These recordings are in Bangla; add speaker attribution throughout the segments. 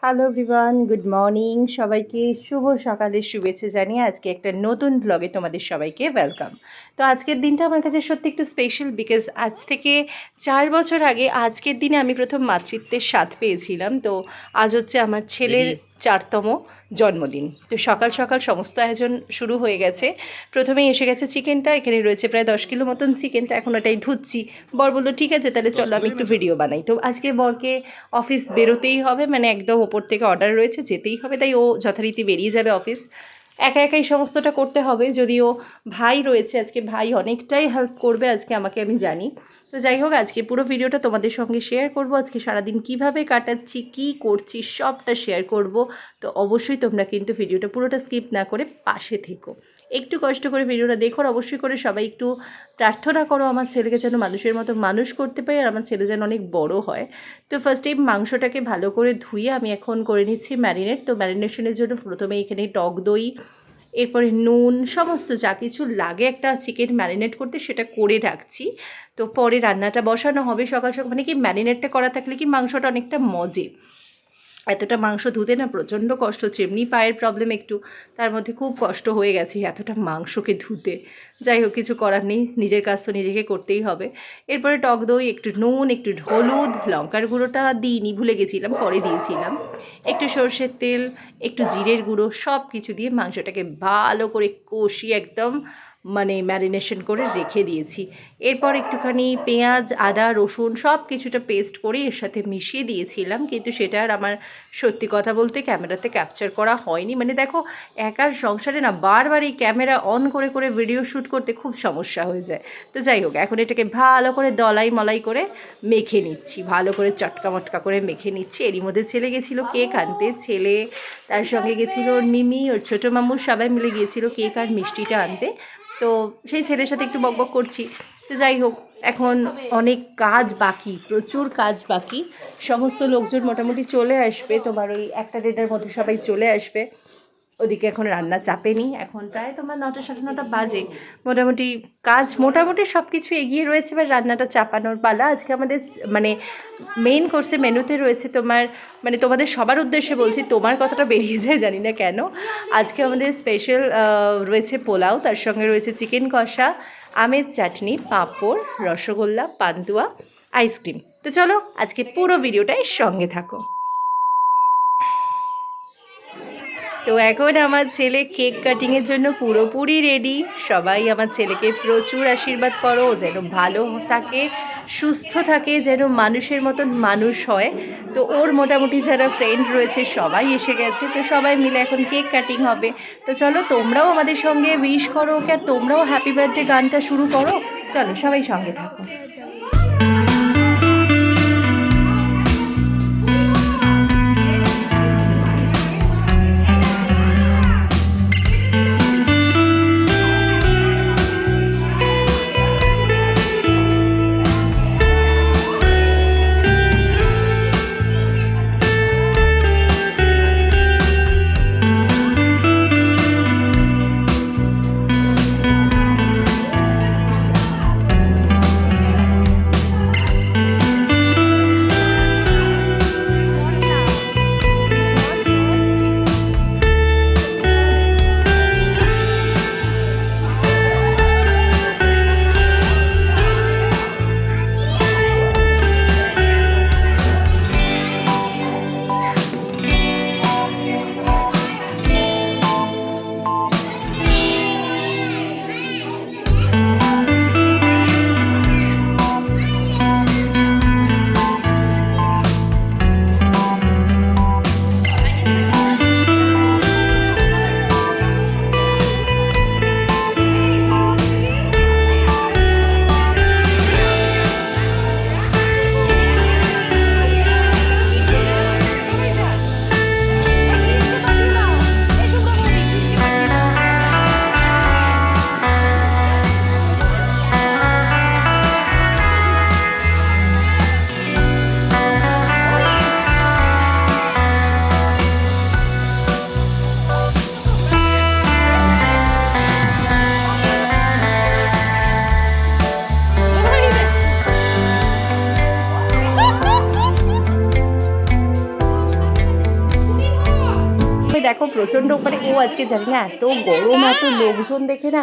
Speaker 1: Hello everyone, good morning. সবাইকে শুভ সকালের শুভেচ্ছা জানিয়ে আজকে একটা নতুন ব্লগে তোমাদের সবাইকে ওয়েলকাম। তো আজকের দিনটা আমার কাছে সত্যি একটু স্পেশাল, বিকজ আজ থেকে 4 বছর আগে আজকের দিনে আমি প্রথম মাতৃত্বের স্বাদ পেয়েছিলাম। তো আজ হচ্ছে আমার ছেলের 4তম জন্মদিন। তো সকাল সকাল সমস্ত আয়োজন শুরু হয়ে গেছে। প্রথমেই এসে গেছে চিকেনটা, এখানে রয়েছে প্রায় 10 কিলো মতন চিকেনটা, এখন ওটাই ধুচ্ছি। বর বললো ঠিক আছে তাহলে চলো আমি একটু ভিডিও বানাই। তো আজকে বরকে অফিস বেরোতেই হবে, মানে একদম ওপর থেকে অর্ডার রয়েছে, যেতেই হবে, তাই ও যথারীতি বেরিয়ে যাবে অফিস। একা একাই সমস্তটা করতে হবে, যদিও ভাই রয়েছে, আজকে ভাই অনেকটাই হেল্প করবে আজকে আমাকে, আমি জানি। তো যাই হোক, আজকে পুরো ভিডিওটা তোমাদের সঙ্গে শেয়ার করব। আজকে সারাদিন কিভাবে কাটাচ্ছি, কি করছি, সবটা শেয়ার করব। তো অবশ্যই তোমরা কিন্তু ভিডিওটা পুরোটা স্কিপ না করে পাশে থেকো, একটু কষ্ট করে ভিডিওটা দেখো। অবশ্যই করে সবাই একটু প্রার্থনা করো আমার ছেলেকে যেন মানুষের মতো মানুষ করতে পারি, আর আমার ছেলে যেন অনেক বড় হয়। তো ফার্স্টে মাংসটাকে ভালো করে ধুয়ে আমি এখন করে নিচ্ছি ম্যারিনেট। তো ম্যারিনেশনের জন্য প্রথমে এখানে টক দই, এরপরে নুন, সমস্ত যা কিছু লাগে একটা চিকেন ম্যারিনেট করতে সেটা করে রাখছি। তো পরে রান্নাটা বসানো হবে সকাল সকাল, মানে কি ম্যারিনেটটা করা থাকলে কি মাংসটা অনেকটা মজে। এতটা মাংস ধুতে না প্রচণ্ড কষ্ট হচ্ছে, এমনি পায়ের প্রবলেম একটু, তার মধ্যে খুব কষ্ট হয়ে গেছে এতটা মাংসকে ধুতে। যাই হোক, কিছু করার নেই, নিজের কাজ তো নিজেকে করতেই হবে। এরপরে টক দই, একটু নুন, একটু হলুদ, লঙ্কার গুঁড়োটা দিইনি, ভুলে গেছিলাম, পরে দিয়েছিলাম, একটু সর্ষের তেল, একটু জিরের গুঁড়ো, সব কিছু দিয়ে মাংসটাকে ভালো করে কষিয়ে একদম মানে ম্যারিনেশন করে রেখে দিয়েছি। এরপর একটুখানি পেঁয়াজ, আদা, রসুন সব কিছুটা পেস্ট করে এর সাথে মিশিয়ে দিয়েছিলাম, কিন্তু সেটা আর আমার সত্যি কথা বলতে ক্যামেরাতে ক্যাপচার করা হয়নি। মানে দেখো, একার সংসারে না বারবার এই ক্যামেরা অন করে করে ভিডিও শ্যুট করতে খুব সমস্যা হয়ে যায়। তো যাই হোক, এখন এটাকে ভালো করে দলাই মলাই করে মেখে নিচ্ছি, ভালো করে চটকা মটকা করে মেখে নিচ্ছি। এরই মধ্যে ছেলে গেছিলো কেক আনতে, ছেলে তার সঙ্গে গেছিলো ওর মিমি, ওর ছোটো মামু, সবাই মিলে গিয়েছিলো কেক আর মিষ্টিটা আনতে। তো সেই ছেলের সাথে একটু বকবক করছি। তো যাই হোক, এখন অনেক কাজ বাকি, প্রচুর কাজ বাকি। সমস্ত লোকজন মোটামুটি চলে আসবে, তোমার ওই 1-1:30টার মধ্যে সবাই চলে আসবে। ওদিকে এখন রান্না চাপেনি, এখন প্রায় তোমার 9টা 9:30 বাজে। মোটামুটি কাজ মোটামুটি সব কিছু এগিয়ে রয়েছে, এবার রান্নাটা চাপানোর পালা। আজকে আমাদের মানে মেইন কোর্সে মেনুতে রয়েছে তোমার, মানে তোমাদের সবার উদ্দেশ্যে বলছি, তোমার কথাটা বেরিয়ে যায় জানি না কেন। আজকে আমাদের স্পেশাল রয়েছে পোলাও, তার সঙ্গে রয়েছে চিকেন কষা, আমের চাটনি, পাঁপড়, রসগোল্লা, পান্তুয়া, আইসক্রিম। তো চলো আজকে পুরো ভিডিওটাই সঙ্গে থাকো। তো এখন আমার ছেলে কেক কাটিংয়ের জন্য পুরোপুরি রেডি। সবাই আমার ছেলেকে প্রচুর আশীর্বাদ করো, যেন ভালো থাকে, সুস্থ থাকে, যেন মানুষের মতন মানুষ হয়। তো ওর মোটামুটি যারা ফ্রেন্ড রয়েছে সবাই এসে গেছে, তো সবাই মিলে এখন কেক কাটিং হবে। তো চলো তোমরাও আমাদের সঙ্গে উইশ করো ওকে, আর তোমরাও হ্যাপি বার্থডে গানটা শুরু করো। চলো সবাই সঙ্গে থাকো। দেখো প্রচণ্ড, মানে ও আজকে জানি না এত গরম এত লোকজন দেখে না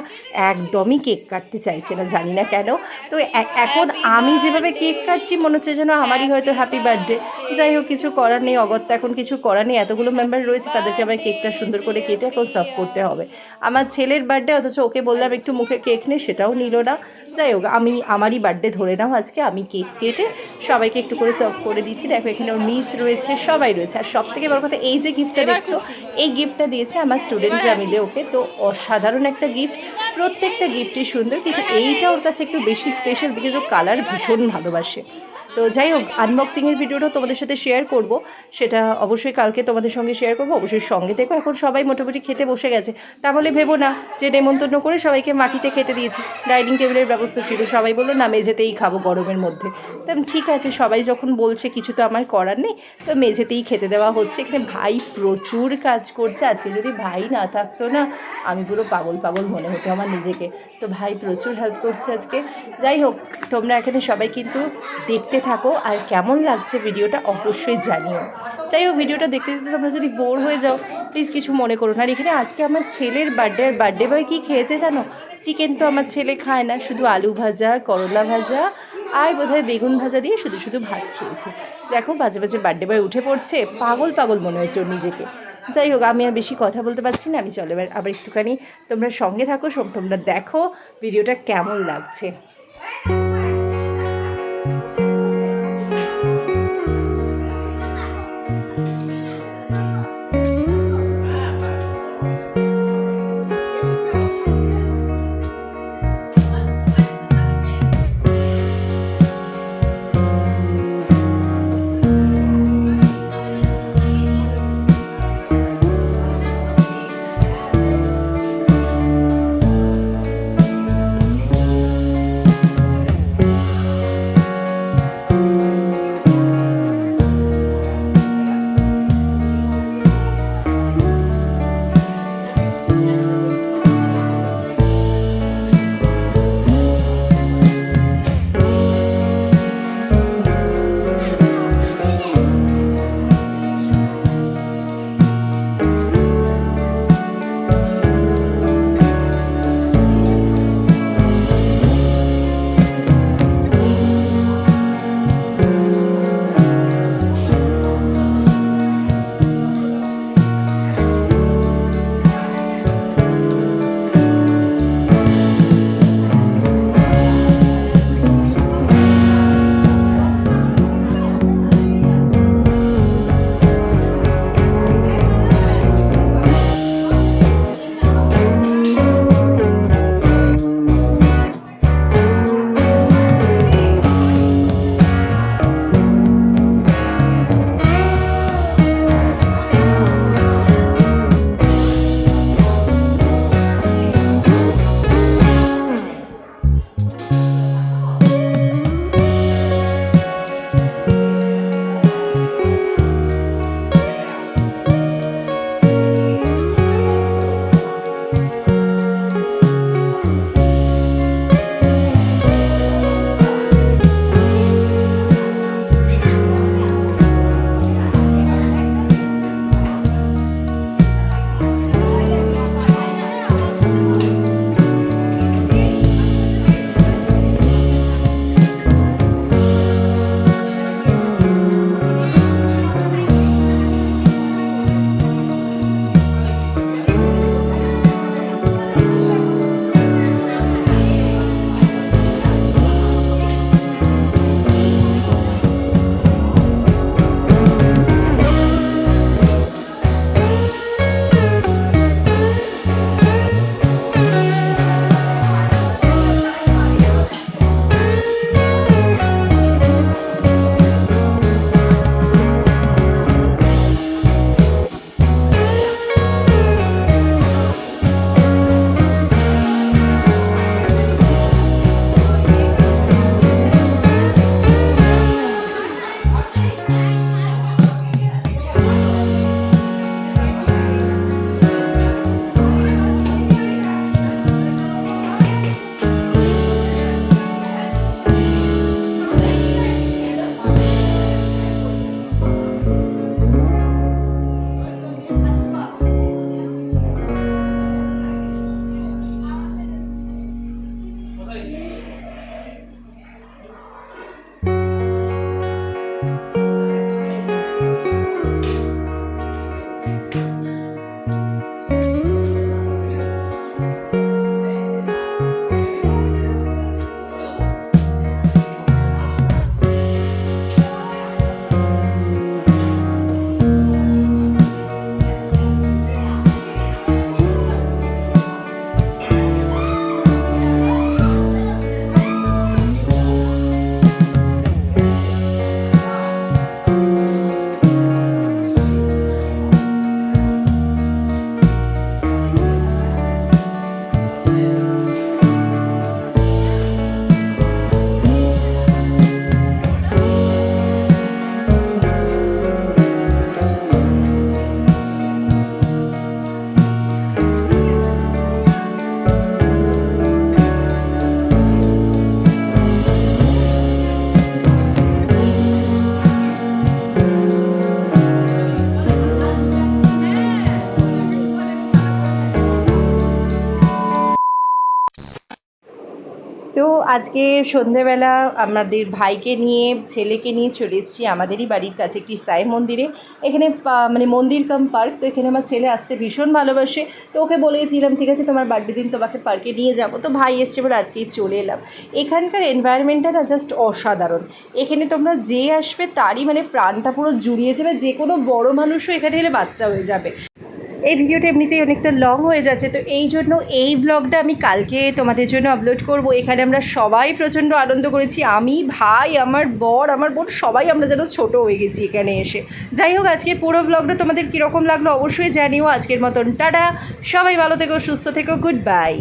Speaker 1: একদমই কেক কাটতে চাইছে না, জানি না কেন। তো এখন আমি যেভাবে কেক কাটছি মনে হচ্ছে যেন আমারই হয়তো হ্যাপি বার্থডে। যাই হোক, কিছু করার নেই, অগত্যা এখন কিছু করার নেই, এতগুলো মেম্বার রয়েছে, তাদেরকে আমার কেকটা সুন্দর করে কেটে এখন সার্ভ করতে হবে। আমার ছেলের বার্থডে, অথচ ওকে বললাম একটু মুখে কেক নে, সেটাও নিল না। যাই হোক, আমি আমারই বার্থডে ধরে নাও আজকে, আমি কেক কেটে সবাইকে একটু করে সার্ভ করে দিচ্ছি। দেখো এখানে ওর নিস রয়েছে, সবাই রয়েছে। আর সব থেকে বড় কথা, এই যে গিফটটা দেখছো, এই গিফটটা দিয়েছে আমার স্টুডেন্টরা মিলে ওকে। তো অসাধারণ একটা গিফট, প্রত্যেকটা গিফটই সুন্দর, কিন্তু এইটা ওর কাছে একটু বেশি স্পেশাল, বিকজ ও কালার ভীষণ ভালোবাসে। তো যাই হোক, আনবক্সিংয়ের ভিডিওটাও তোমাদের সাথে শেয়ার করব, সেটা অবশ্যই কালকে তোমাদের সঙ্গে শেয়ার করব, অবশ্যই সঙ্গে দেখো। এখন সবাই মোটামুটি খেতে বসে গেছে, তাহলে ভেবো না যে নেমন্তন্ন করে সবাইকে মাটিতে খেতে দিয়েছি, ডাইনিং টেবিলের ব্যবস্থা ছিল। সবাই বললো না মেঝেতেই খাবো গরমের মধ্যে। তো ঠিক আছে, সবাই যখন বলছে কিছু তো আমার করার নেই, তো মেঝেতেই খেতে দেওয়া হচ্ছে। এখানে ভাই প্রচুর কাজ করছে, আজকে যদি ভাই না থাকতো না আমি পুরো পাগল পাগল মনে হতো আমার নিজেকে। তো ভাই প্রচুর হেল্প করছে আজকে। যাই হোক, তোমরা এখানে সবাই কিন্তু দেখতে থাকো, আর কেমন লাগছে ভিডিওটা অবশ্যই জানিও। যাই হোক, ভিডিওটা দেখতে দেখতে তোমরা যদি বোর হয়ে যাও প্লিজ কিছু মনে করো না। আর এখানে আজকে আমার ছেলের বার্থডে, আর বার্থডে বয় কী খেয়েছে জানো? চিকেন তো আমার ছেলে খায় না, শুধু আলু ভাজা, করলা ভাজা আর বোধহয় বেগুন ভাজা দিয়ে শুধু শুধু ভাত খেয়েছে। দেখো বাজে বাজে বার্থডে বয় উঠে পড়ছে, পাগল পাগল মনে হচ্ছে ওর নিজেকে। যাই হোক, আমি আর বেশি কথা বলতে পারছি না, আমি চলো এবার আবার একটুখানি তোমরা সঙ্গে থাকো, তোমরা দেখো ভিডিওটা কেমন লাগছে। আজকে সন্ধেবেলা আমাদের ভাইকে নিয়ে ছেলেকে নিয়ে চলে এসেছি আমাদেরই বাড়ির কাছে একটি সাই মন্দিরে। এখানে মানে মন্দির কাম পার্ক, তো এখানে আমার ছেলে আসতে ভীষণ ভালোবাসে। তো ওকে বলেছিলাম ঠিক আছে তোমার বার্থডে দিন তোমাকে পার্কে নিয়ে যাবো, তো ভাই এসছে বলে আজকেই চলে এলাম। এখানকার এনভায়রনমেন্টটা না জাস্ট অসাধারণ। এখানে তোমরা যে আসবে তারই মানে প্রাণটা পুরো জুড়িয়ে যাবে, যে কোনো বড় মানুষও এখানে এলে বাচ্চা হয়ে যাবে। এই ভিডিওটা এমনিতেই অনেকটা লং হয়ে যাচ্ছে, তো এই জন্য এই ব্লগটা আমি কালকে তোমাদের জন্য আপলোড করব। এখানে আমরা সবাই প্রচণ্ড আনন্দ করেছি, আমি, ভাই, আমার বর, আমার বোন, সবাই আমরা যেন ছোটো হয়ে গেছি এখানে এসে। যাই হোক, আজকে পুরো ব্লগটা তোমাদের কীরকম লাগলো অবশ্যই জানিও। আজকের মতন টাটা, সবাই ভালো থেকো, সুস্থ থেকো, গুড বাই।